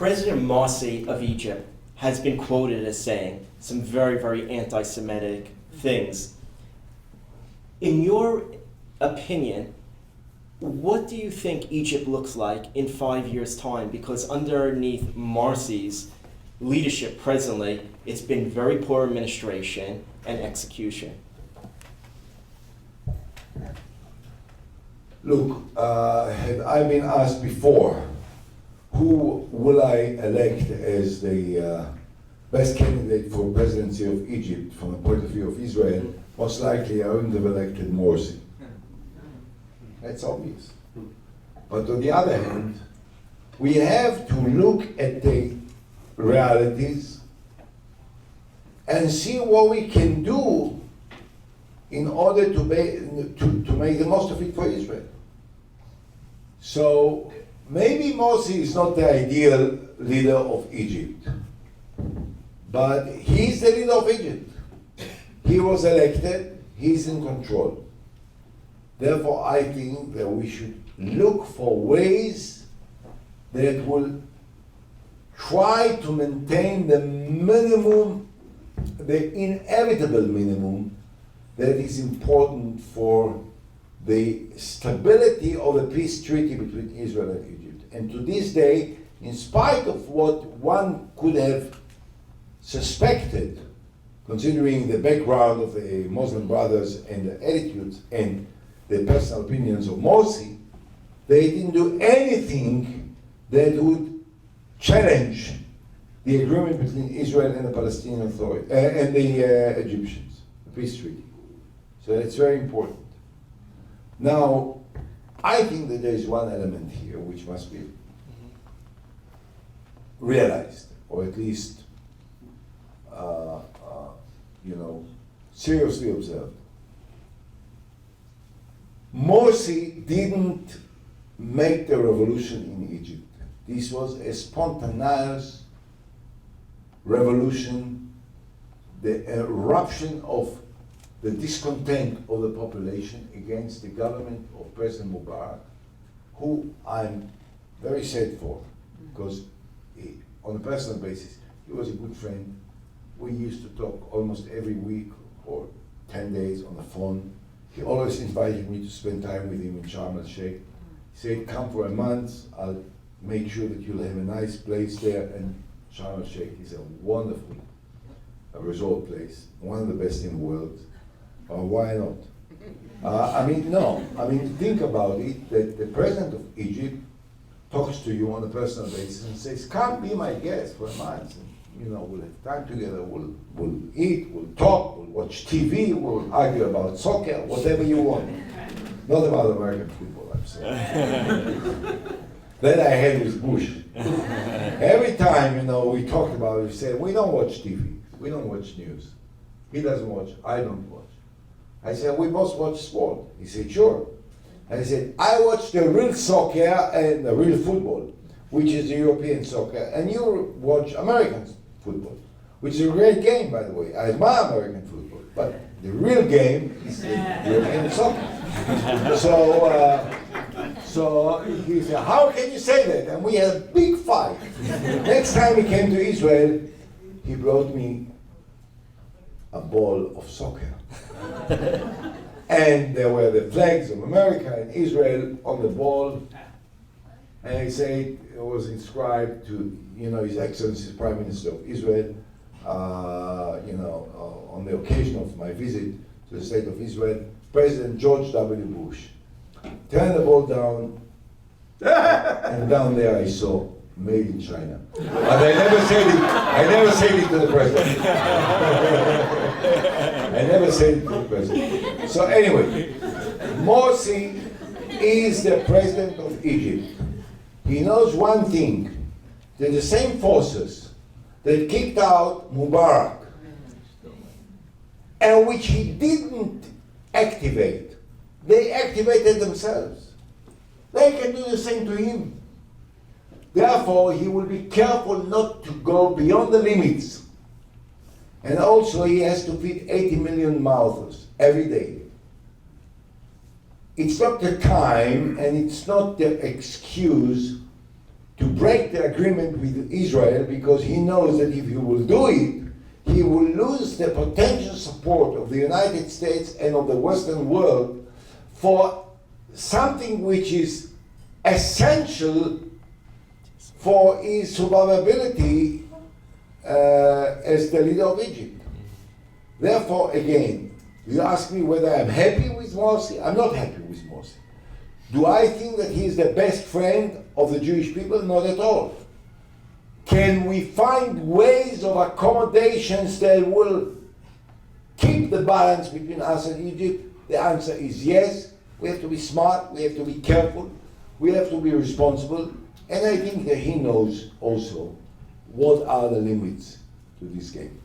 President Morsi of Egypt has been quoted as saying some very, very anti-Semitic things. In your opinion, what do you think Egypt looks like in 5 years' time? Because underneath Morsi's leadership presently, it's been very poor administration and execution. Look, had I been asked before, who will I elect as the best candidate for presidency of Egypt from the point of view of Israel, most likely I wouldn't have elected Morsi. That's obvious. But on the other hand, we have to look at the realities and see what we can do in order to make the most of it for Israel. So maybe Morsi is not the ideal leader of Egypt, but he's the leader of Egypt. He was elected, he's in control. Therefore, I think that we should look for ways that will try to maintain the minimum, the inevitable minimum that is important for the stability of the peace treaty between Israel and Egypt. And to this day, in spite of what one could have suspected, considering the background of the Muslim Brothers and the attitudes and the personal opinions of Morsi, they didn't do anything that would challenge the agreement between Israel and the Palestinian Authority and the Egyptians, the peace treaty. So it's very important. Now, I think that there is one element here which must be realized, or at least, seriously observed. Morsi didn't make the revolution in Egypt. This was a spontaneous revolution, the eruption of the discontent of the population against the government of President Mubarak, who I'm very sad for, because on a personal basis, he was a good friend. We used to talk almost every week or 10 days on the phone. He always invited me to spend time with him in Sharm el-Sheikh. He said, come for a month, I'll make sure that you'll have a nice place there. And Sharm el-Sheikh is a wonderful resort place, one of the best in the world. Why not? Think about it, that the president of Egypt talks to you on a personal basis and says, come be my guest for a month. And, we'll have time together, we'll eat, we'll talk, we'll watch TV, we'll argue about soccer, whatever you want. Not about American football, I'm sorry. That I had with Bush. Every time, we talked about it, we said, we don't watch TV, we don't watch news. He doesn't watch, I don't watch. I said, we must watch sport. He said, sure. And I said, I watch the real soccer and the real football, which is the European soccer, and you watch American football, which is a great game, by the way. I admire American football, but the real game is the European soccer. So he said, how can you say that? And we had a big fight. Next time he came to Israel, he brought me a ball of soccer. And there were the flags of America and Israel on the ball. And he said it was inscribed to, His Excellency Prime Minister of Israel, on the occasion of my visit to the State of Israel, President George W. Bush. Turned the ball down, and down there I saw made in China. But I never said it to the president. I never said it to the president. So anyway, Morsi is the president of Egypt. He knows one thing, that the same forces that kicked out Mubarak, and which he didn't activate, they activated themselves. They can do the same to him. Therefore, he will be careful not to go beyond the limits. And also, he has to feed 80 million mouths every day. It's not the time, and it's not the excuse to break the agreement with Israel, because he knows that if he will do it, he will lose the potential support of the United States and of the Western world for something which is essential for his survivability as the leader of Egypt. Therefore, again, you ask me whether I'm happy with Morsi. I'm not happy with Morsi. Do I think that he is the best friend of the Jewish people? Not at all. Can we find ways of accommodations that will keep the balance between us and Egypt? The answer is yes. We have to be smart, we have to be careful, we have to be responsible, and I think that he knows also what are the limits to this game.